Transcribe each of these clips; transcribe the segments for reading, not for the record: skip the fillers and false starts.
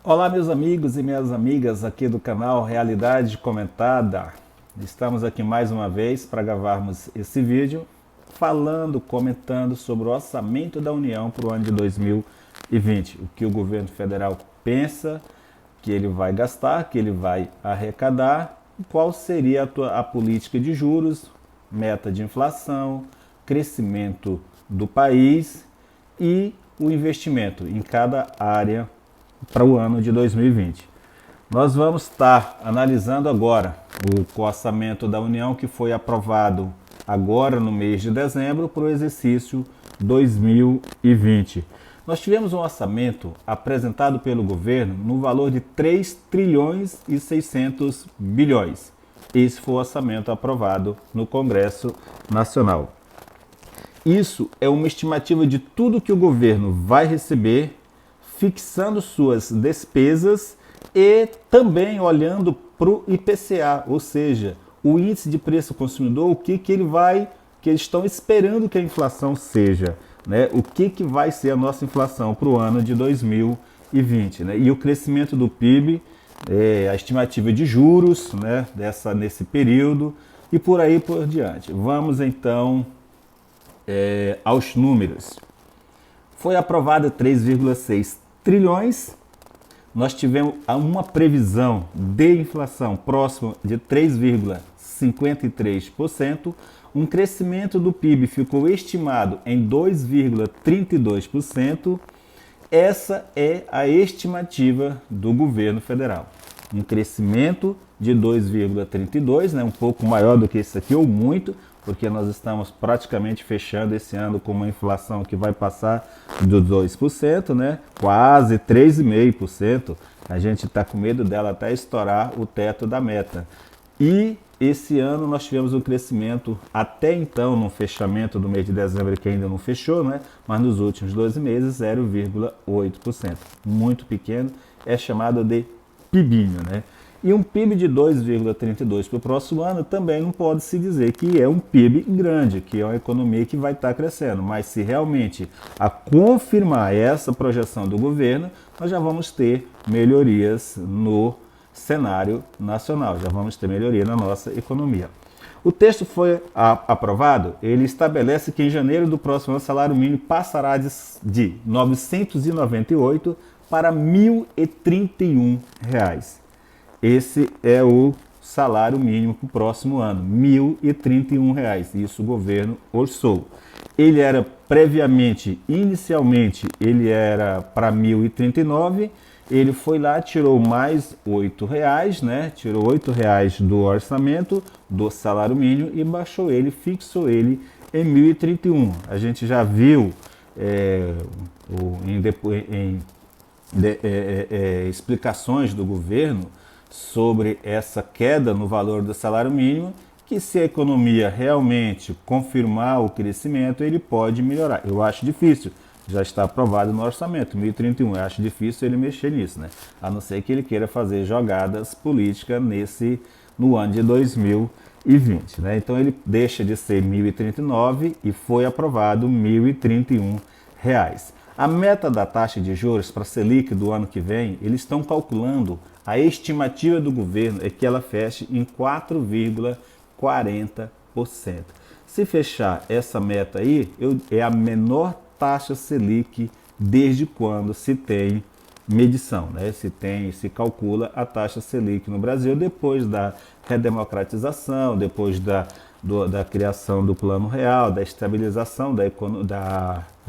Olá, meus amigos e minhas amigas aqui do canal Realidade Comentada. Estamos aqui mais uma vez para gravarmos esse vídeo comentando sobre o orçamento da União para o ano de 2020. O que o governo federal pensa que ele vai gastar, que ele vai arrecadar, qual seria a política de juros, meta de inflação, crescimento do país e o investimento em cada área para o ano de 2020. Nós vamos estar analisando agora o orçamento da União que foi aprovado agora no mês de dezembro para o exercício 2020. Nós tivemos um orçamento apresentado pelo governo no valor de 3 trilhões e 600 bilhões. Esse foi o orçamento aprovado no Congresso Nacional. Isso é uma estimativa de tudo que o governo vai receber, fixando suas despesas e também olhando para o IPCA, ou seja, o índice de preço ao consumidor, o que eles estão esperando que a inflação seja, né? O que vai ser a nossa inflação para o ano de 2020, né? E o crescimento do PIB, a estimativa de juros, né? Nesse período e por aí por diante. Vamos então aos números. Foi aprovado 3,6 trilhões, nós tivemos uma previsão de inflação próxima de 3,53%, um crescimento do PIB ficou estimado em 2,32%. Essa é a estimativa do governo federal. Um crescimento de 2,32%, né, um pouco maior do que esse aqui, ou muito, porque nós estamos praticamente fechando esse ano com uma inflação que vai passar dos 2%, né? Quase 3,5%. A gente está com medo dela até estourar o teto da meta. E esse ano nós tivemos um crescimento, até então, no fechamento do mês de dezembro, que ainda não fechou, né? Mas nos últimos 12 meses, 0,8%. Muito pequeno, é chamado de PIBinho, né? E um PIB de 2,32 para o próximo ano também não pode se dizer que é um PIB grande, que é uma economia que vai estar crescendo. Mas se realmente a confirmar essa projeção do governo, nós já vamos ter melhorias no cenário nacional, já vamos ter melhoria na nossa economia. O texto foi aprovado, ele estabelece que em janeiro do próximo ano o salário mínimo passará de 998 para R$ 1.031. Esse é o salário mínimo para o próximo ano, R$ 1.031. Isso o governo orçou. Ele era inicialmente, ele era para 1.039. Ele foi lá, tirou mais R$ 8, né? Tirou R$ 8 do orçamento do salário mínimo e baixou ele, fixou ele em 1.031. A gente já viu explicações do governo sobre essa queda no valor do salário mínimo, que se a economia realmente confirmar o crescimento, ele pode melhorar. Eu acho difícil, já está aprovado no orçamento, 1.031, eu acho difícil ele mexer nisso, né? A não ser que ele queira fazer jogadas políticas no ano de 2020, né? Então ele deixa de ser 1.039 e foi aprovado R$ 1.031. A meta da taxa de juros para a Selic do ano que vem, eles estão calculando, a estimativa do governo é que ela feche em 4,40%. Se fechar essa meta aí, é a menor taxa Selic desde quando se tem medição, né? Se calcula a taxa Selic no Brasil depois da redemocratização, depois da criação do Plano Real, da estabilização da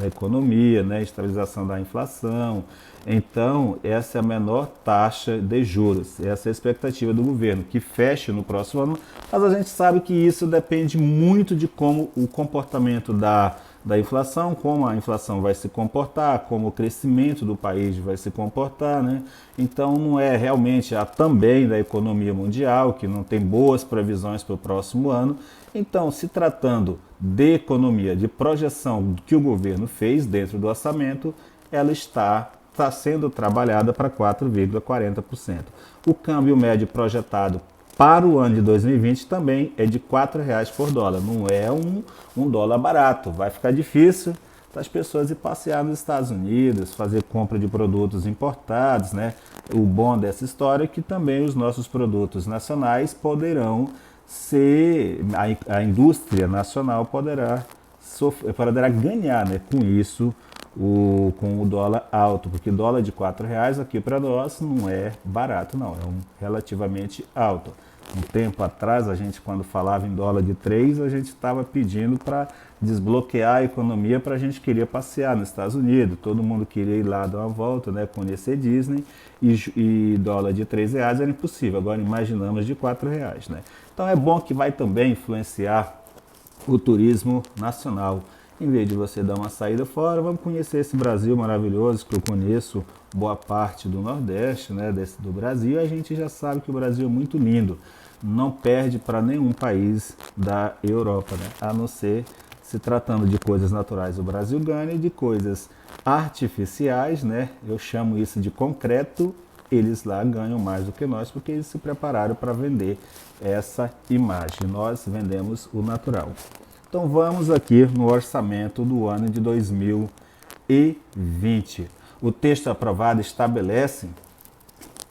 economia, né? Estabilização da inflação. Então, essa é a menor taxa de juros. Essa é a expectativa do governo, que feche no próximo ano. Mas a gente sabe que isso depende muito de como o comportamento da inflação, como a inflação vai se comportar, como o crescimento do país vai se comportar, né? Então não é realmente também da economia mundial, que não tem boas previsões para o próximo ano. Então, se tratando de economia, de projeção que o governo fez dentro do orçamento, ela está sendo trabalhada para 4,40%. O câmbio médio projetado para o ano de 2020 também é de R$ 4,00 por dólar. Não é um dólar barato. Vai ficar difícil das pessoas ir passear nos Estados Unidos, fazer compra de produtos importados, né? O bom dessa história é que também os nossos produtos nacionais poderão ser, a indústria nacional poderá ganhar, né, com isso, com o dólar alto, porque dólar de R$ 4 aqui para nós não é barato, não, é relativamente alto. Um tempo atrás, a gente, quando falava em dólar de 3, a gente estava pedindo para desbloquear a economia, para a gente queria passear nos Estados Unidos, todo mundo queria ir lá dar uma volta, né, conhecer Disney, e dólar de R$ 3 era impossível, agora imaginamos de R$ 4, né? Então é bom que vai também influenciar o turismo nacional. Em vez de você dar uma saída fora, vamos conhecer esse Brasil maravilhoso, que eu conheço boa parte do Nordeste, né, do Brasil. A gente já sabe que o Brasil é muito lindo, não perde para nenhum país da Europa, né, a não ser se tratando de coisas naturais. O Brasil ganha, e de coisas artificiais, né, eu chamo isso de concreto, eles lá ganham mais do que nós, porque eles se prepararam para vender essa imagem. Nós vendemos o natural. Então vamos aqui no orçamento do ano de 2020. O texto aprovado estabelece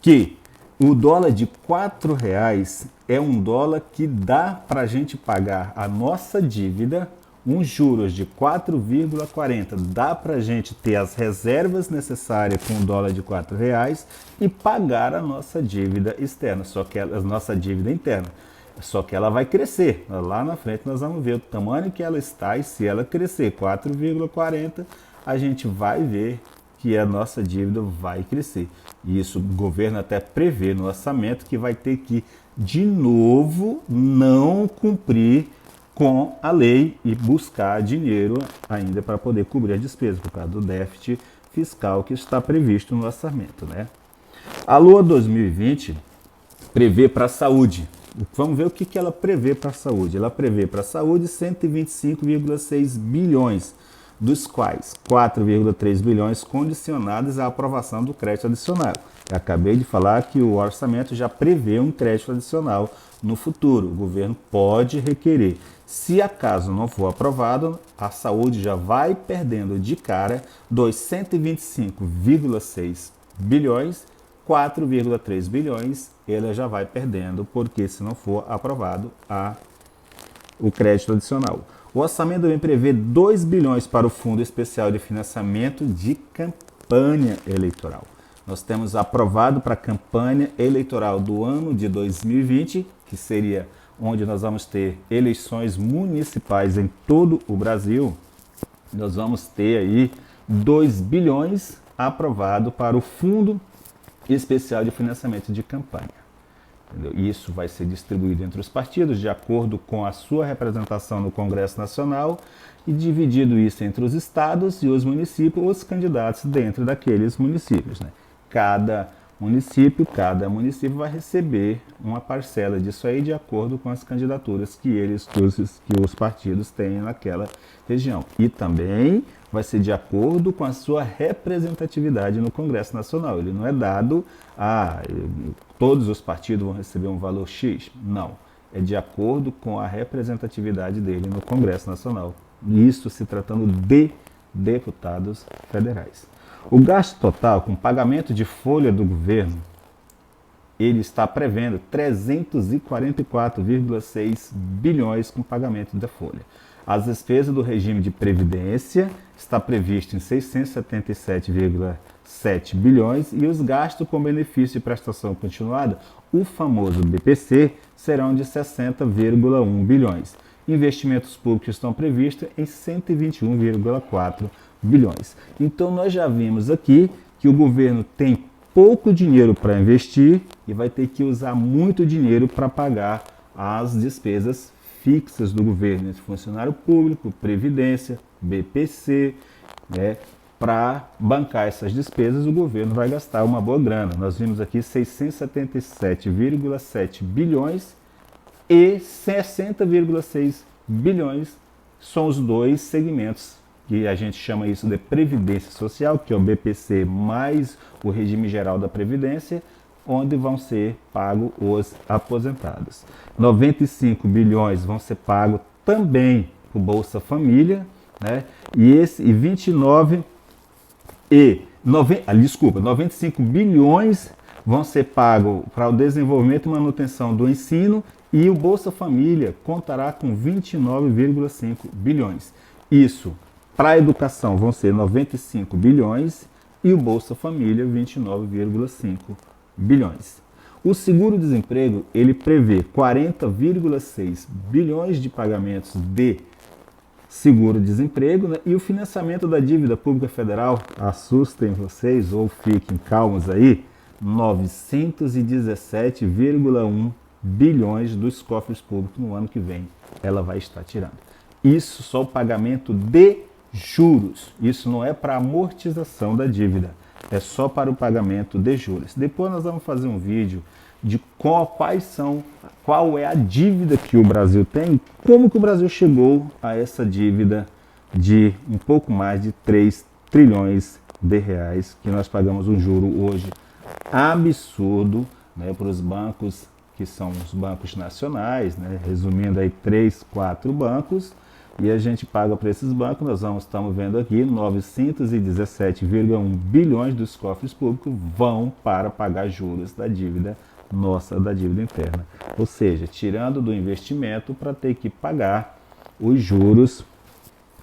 que o dólar de R$ 4 é um dólar que dá para a gente pagar a nossa dívida, uns juros de 4,40. Dá para a gente ter as reservas necessárias com o dólar de R$ 4 e pagar a nossa dívida externa, só que a nossa dívida interna. Só que ela vai crescer. Lá na frente nós vamos ver o tamanho que ela está, e se ela crescer 4,40, a gente vai ver que a nossa dívida vai crescer. E isso o governo até prevê no orçamento que vai ter que, de novo, não cumprir com a lei e buscar dinheiro ainda para poder cobrir a despesa, por causa do déficit fiscal que está previsto no orçamento, né? A Lua 2020 prevê para a saúde. Vamos ver o que ela prevê para a saúde. Ela prevê para a saúde 125,6 bilhões, dos quais 4,3 bilhões condicionados à aprovação do crédito adicional. Eu acabei de falar que o orçamento já prevê um crédito adicional no futuro. O governo pode requerer. Se acaso não for aprovado, a saúde já vai perdendo de cara dos 125,6 bilhões, 4,3 bilhões, ela já vai perdendo, porque se não for aprovado o crédito adicional. O orçamento também prevê 2 bilhões para o Fundo Especial de Financiamento de Campanha Eleitoral. Nós temos aprovado para a campanha eleitoral do ano de 2020, que seria onde nós vamos ter eleições municipais em todo o Brasil. Nós vamos ter aí 2 bilhões aprovado para o Fundo Especial de Financiamento de Campanha. Entendeu? Isso vai ser distribuído entre os partidos de acordo com a sua representação no Congresso Nacional e dividido isso entre os estados e os municípios, os candidatos dentro daqueles municípios, né? Cada município vai receber uma parcela disso aí de acordo com as candidaturas que os partidos têm naquela região. E também vai ser de acordo com a sua representatividade no Congresso Nacional. Ele não é dado a todos os partidos vão receber um valor X. Não. É de acordo com a representatividade dele no Congresso Nacional. Isso se tratando de deputados federais. O gasto total com pagamento de folha do governo, ele está prevendo 344,6 bilhões com pagamento da folha. As despesas do regime de previdência está previsto em 677,7 bilhões e os gastos com benefício de prestação continuada, o famoso BPC, serão de 60,1 bilhões. Investimentos públicos estão previstos em 121,4 bilhões. Então nós já vimos aqui que o governo tem pouco dinheiro para investir e vai ter que usar muito dinheiro para pagar as despesas fixas do governo, funcionário público, previdência, BPC, né? Para bancar essas despesas, o governo vai gastar uma boa grana. Nós vimos aqui 677,7 bilhões e 60,6 bilhões são os dois segmentos que a gente chama isso de Previdência Social, que é o BPC mais o regime geral da Previdência, onde vão ser pagos os aposentados. 95 bilhões vão ser pagos também por Bolsa Família, né? E esse e 29 e 95 bilhões vão ser pagos para o desenvolvimento e manutenção do ensino, e o Bolsa Família contará com 29,5 bilhões. Isso, para a educação vão ser 95 bilhões e o Bolsa Família 29,5 bilhões. O seguro-desemprego, ele prevê 40,6 bilhões de pagamentos de seguro-desemprego, né? E o financiamento da dívida pública federal, assustem vocês ou fiquem calmos aí, 917,1 bilhões dos cofres públicos no ano que vem ela vai estar tirando. Isso só o pagamento de juros, isso não é para amortização da dívida, é só para o pagamento de juros. Depois nós vamos fazer um vídeo de qual é a dívida que o Brasil tem, como que o Brasil chegou a essa dívida de um pouco mais de 3 trilhões de reais, que nós pagamos um juro hoje absurdo, né, para os bancos que são os bancos nacionais, né, resumindo aí 3, 4 bancos, e a gente paga para esses bancos, estamos vendo aqui, 917,1 bilhões dos cofres públicos vão para pagar juros da dívida nossa, da dívida interna. Ou seja, tirando do investimento para ter que pagar os juros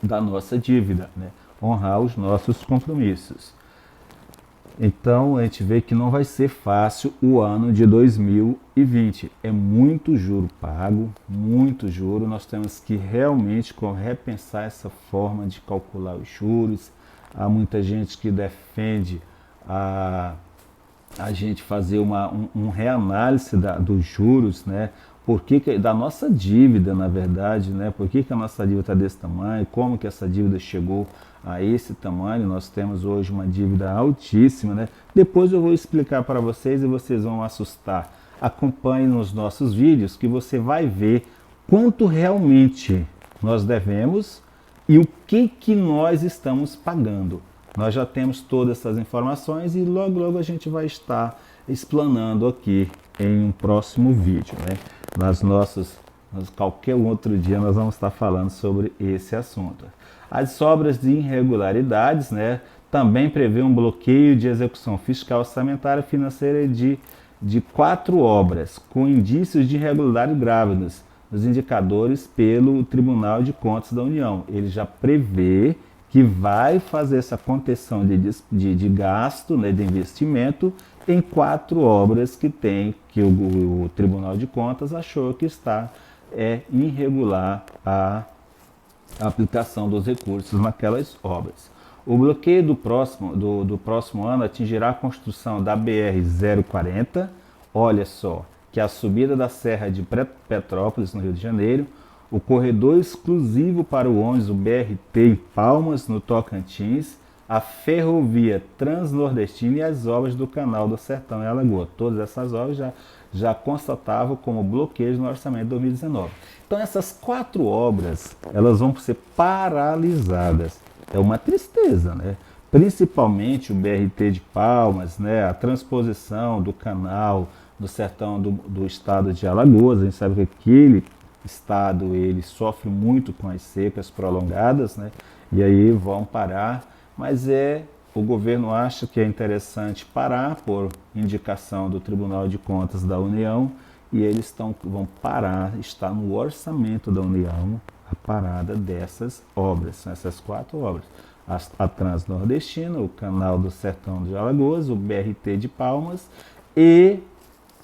da nossa dívida, né? Honrar os nossos compromissos. Então a gente vê que não vai ser fácil o ano de 2020. É muito juro pago, muito juro. Nós temos que realmente repensar essa forma de calcular os juros. Há muita gente que defende a gente fazer um reanálise dos juros, né? Da nossa dívida, na verdade, né? Por que a nossa dívida está desse tamanho? Como que essa dívida chegou a esse tamanho? Nós temos hoje uma dívida altíssima, né? Depois eu vou explicar para vocês e vocês vão assustar. Acompanhe nos nossos vídeos que você vai ver quanto realmente nós devemos e o que nós estamos pagando. Nós já temos todas essas informações e logo a gente vai estar explanando aqui em um próximo vídeo, né? Qualquer outro dia nós vamos estar falando sobre esse assunto. As obras de irregularidades, né, também prevê um bloqueio de execução fiscal, orçamentária e financeira de 4 obras com indícios de irregularidade graves nos indicadores pelo Tribunal de Contas da União. Ele já prevê que vai fazer essa contenção de gasto, né, de investimento em 4 obras que o Tribunal de Contas achou que está irregular a aplicação dos recursos naquelas obras. O bloqueio do próximo ano atingirá a construção da BR-040, olha só, que é a subida da Serra de Petrópolis, no Rio de Janeiro, o corredor exclusivo para o ônibus, o BRT em Palmas, no Tocantins, a ferrovia transnordestina e as obras do Canal do Sertão em Alagoas. Todas essas obras já constatavam como bloqueios no orçamento de 2019. Então essas 4 obras, elas vão ser paralisadas. É uma tristeza, né? Principalmente o BRT de Palmas, né? A transposição do Canal do Sertão do estado de Alagoas. A gente sabe que aquele estado ele sofre muito com as secas prolongadas, né? E aí vão parar, mas o governo acha que é interessante parar por indicação do Tribunal de Contas da União, e eles vão parar, está no orçamento da União a parada dessas obras, são essas 4 obras. A Transnordestina, o Canal do Sertão de Alagoas, o BRT de Palmas e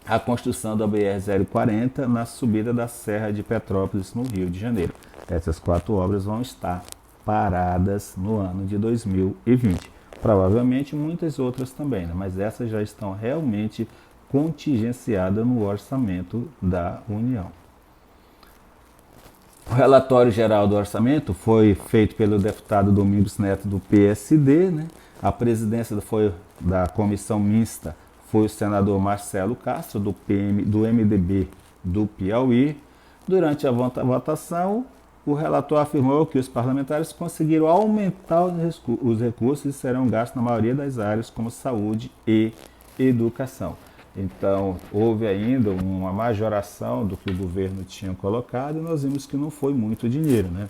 a construção da BR-040 na subida da Serra de Petrópolis, no Rio de Janeiro. Essas 4 obras vão estar paradas no ano de 2020. Provavelmente muitas outras também, né? Mas essas já estão realmente contingenciadas no orçamento da União. O relatório geral do orçamento foi feito pelo deputado Domingos Neto, do PSD, né? A presidência da comissão mista foi o senador Marcelo Castro, do MDB do Piauí. Durante a votação, o relator afirmou que os parlamentares conseguiram aumentar os recursos e serão gastos na maioria das áreas, como saúde e educação. Então, houve ainda uma majoração do que o governo tinha colocado e nós vimos que não foi muito dinheiro, né?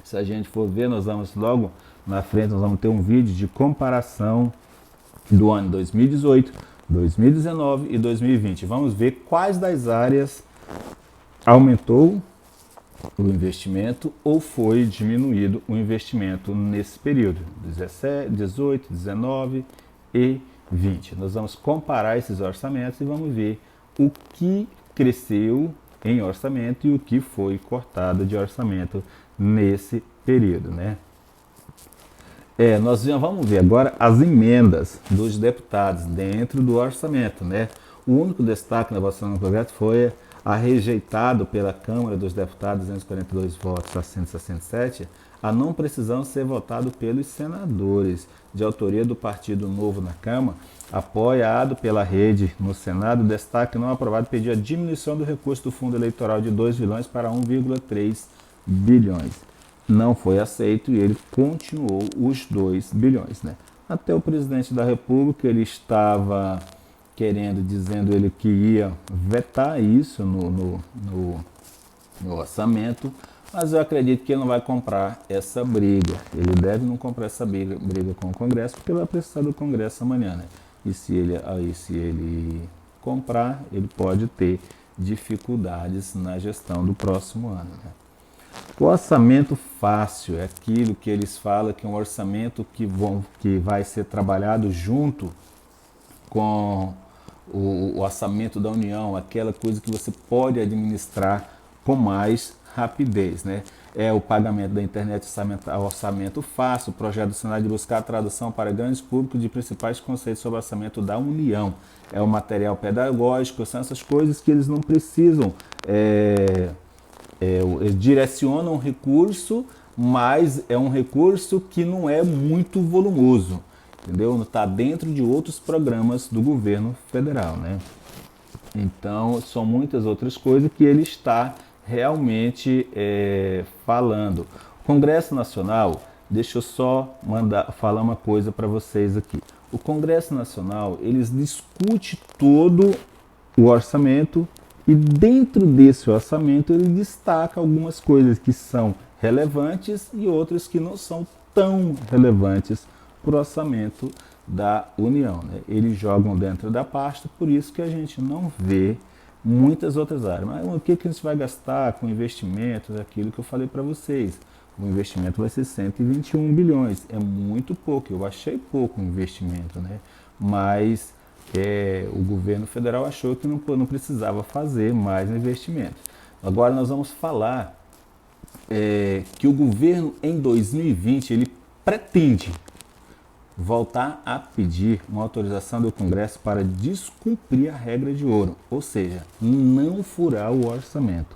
Se a gente for ver, nós vamos logo na frente, nós vamos ter um vídeo de comparação do ano 2018, 2019 e 2020. Vamos ver quais das áreas aumentou o investimento ou foi diminuído o investimento nesse período, 17, 18, 19 e 20. Nós vamos comparar esses orçamentos e vamos ver o que cresceu em orçamento e o que foi cortado de orçamento nesse período, né? Nós já vamos ver agora as emendas dos deputados dentro do orçamento, né? O único destaque na votação do projeto foi a rejeitado pela Câmara dos Deputados 242 votos a 167, a não precisão ser votado pelos senadores, de autoria do Partido Novo na Câmara, apoiado pela Rede no Senado, destaque não aprovado pediu a diminuição do recurso do fundo eleitoral de 2 bilhões para 1,3 bilhões. Não foi aceito e ele continuou os 2 bilhões. Né? Até o presidente da República, ele estava dizendo ele que ia vetar isso no orçamento, mas eu acredito que ele não vai comprar essa briga. Ele deve não comprar essa briga com o Congresso, porque ele vai precisar do Congresso amanhã. Né? E se ele comprar, ele pode ter dificuldades na gestão do próximo ano. Né? O orçamento fácil é aquilo que eles falam que é um orçamento que vai ser trabalhado junto com o orçamento da União, aquela coisa que você pode administrar com mais rapidez, né? É o pagamento da internet, orçamento fácil, o projeto do Senado de buscar a tradução para grandes públicos de principais conceitos sobre o orçamento da União. É o material pedagógico, são essas coisas que eles não precisam, eles direcionam um recurso, mas é um recurso que não é muito volumoso. Entendeu? Não está dentro de outros programas do governo federal, né? Então, são muitas outras coisas que ele está realmente falando. O Congresso Nacional, deixa eu só falar uma coisa para vocês aqui. O Congresso Nacional, eles discutem todo o orçamento e dentro desse orçamento ele destaca algumas coisas que são relevantes e outras que não são tão relevantes para o orçamento da União. Né? Eles jogam dentro da pasta, por isso que a gente não vê muitas outras áreas. Mas o que a gente vai gastar com investimentos? Aquilo que eu falei para vocês. O investimento vai ser 121 bilhões. É muito pouco, eu achei pouco o investimento. Né? Mas o governo federal achou que não precisava fazer mais investimentos. Agora nós vamos falar que o governo em 2020 ele pretende voltar a pedir uma autorização do Congresso para descumprir a regra de ouro, ou seja, não furar o orçamento.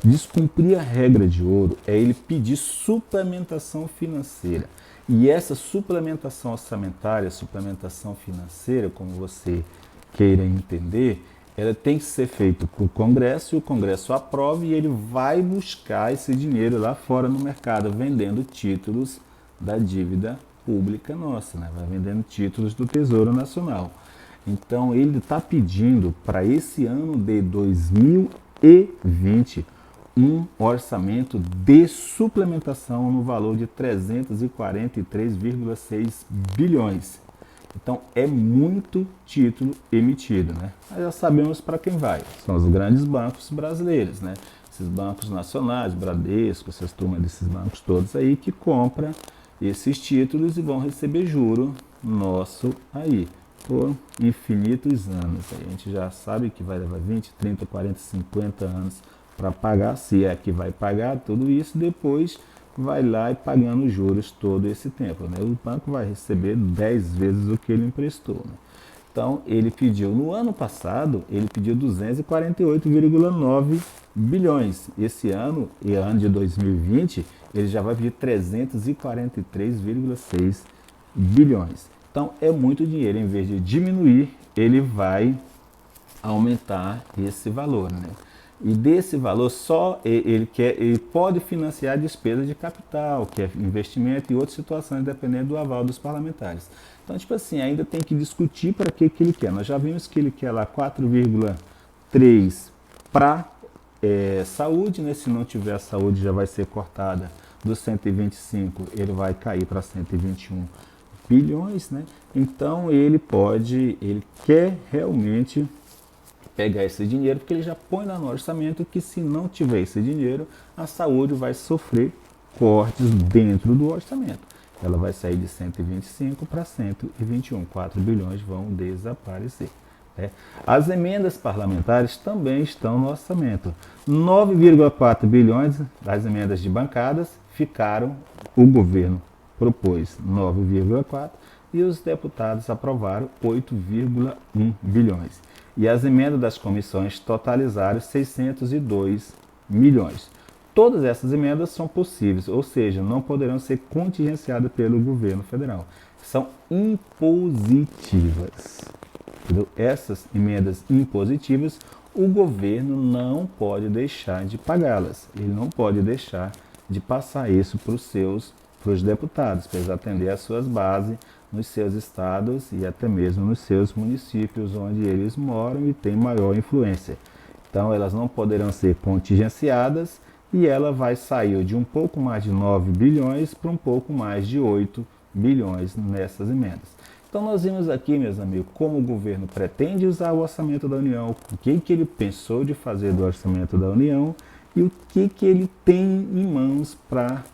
Descumprir a regra de ouro é ele pedir suplementação financeira. E essa suplementação orçamentária, suplementação financeira, como você queira entender, ela tem que ser feita para o Congresso, e o Congresso aprova e ele vai buscar esse dinheiro lá fora no mercado, vendendo títulos da dívida pública nossa, né? Vai vendendo títulos do Tesouro Nacional. Então ele está pedindo para esse ano de 2020 um orçamento de suplementação no valor de 343,6 bilhões. Então é muito título emitido, né? Mas já sabemos para quem vai. São os grandes bancos brasileiros, né? Esses bancos nacionais, Bradesco, essas turmas desses bancos todos aí que compram esses títulos e vão receber juro nosso aí por infinitos anos. A gente já sabe que vai levar 20, 30, 40, 50 anos para pagar, se é que vai pagar tudo isso, depois vai lá e pagando juros todo esse tempo. Né? O banco vai receber 10 vezes o que ele emprestou. Né? Então, ele pediu, no ano passado, ele pediu 248,9 bilhões. Esse ano, e ano de 2020, ele já vai pedir 343,6 bilhões. Então, é muito dinheiro. Em vez de diminuir, ele vai aumentar esse valor. Né? E desse valor, só ele pode financiar despesa de capital, que é investimento e outras situações, dependendo do aval dos parlamentares. Então, tipo assim, ainda tem que discutir para que ele quer. Nós já vimos que ele quer lá 4,3 para saúde, né? Se não tiver saúde, já vai ser cortada dos 125 ele vai cair para 121 bilhões, né? Então ele quer realmente pegar esse dinheiro, porque ele já põe lá no orçamento que se não tiver esse dinheiro, a saúde vai sofrer cortes dentro do orçamento. Ela vai sair de 125 para 121, 4 bilhões vão desaparecer. Né? As emendas parlamentares também estão no orçamento. 9,4 bilhões das emendas de bancadas ficaram, o governo propôs 9,4 e os deputados aprovaram 8,1 bilhões. E as emendas das comissões totalizaram 602 milhões. Todas essas emendas são possíveis, ou seja, não poderão ser contingenciadas pelo governo federal. São impositivas. Entendeu? Essas emendas impositivas, o governo não pode deixar de pagá-las. Ele não pode deixar de passar isso para os deputados, para eles atender às suas bases nos seus estados e até mesmo nos seus municípios onde eles moram e têm maior influência. Então elas não poderão ser contingenciadas e ela vai sair de um pouco mais de 9 bilhões para um pouco mais de 8 bilhões nessas emendas. Então nós vimos aqui, meus amigos, como o governo pretende usar o orçamento da União, o que ele pensou de fazer do orçamento da União e o que ele tem em mãos para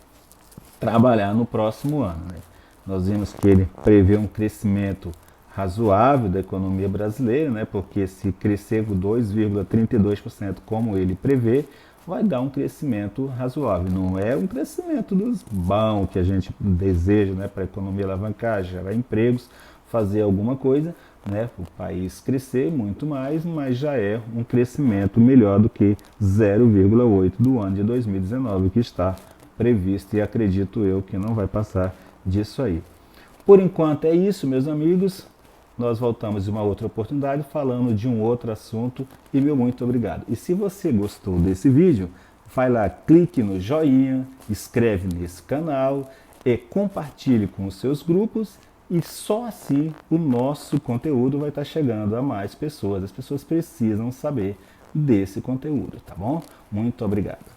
trabalhar no próximo ano. Né? Nós vimos que ele prevê um crescimento razoável da economia brasileira, né? Porque se crescer 2,32% como ele prevê, vai dar um crescimento razoável. Não é um crescimento dos bons que a gente deseja, né? Para a economia alavancar, gerar empregos, fazer alguma coisa, né? O país crescer muito mais, mas já é um crescimento melhor do que 0,8% do ano de 2019 que está previsto e acredito eu que não vai passar disso aí. Por enquanto é isso, meus amigos. Nós voltamos em uma outra oportunidade falando de um outro assunto e meu muito obrigado. E se você gostou desse vídeo, vai lá, clique no joinha, inscreve nesse canal e compartilhe com os seus grupos e só assim o nosso conteúdo vai estar chegando a mais pessoas. As pessoas precisam saber desse conteúdo, tá bom? Muito obrigado.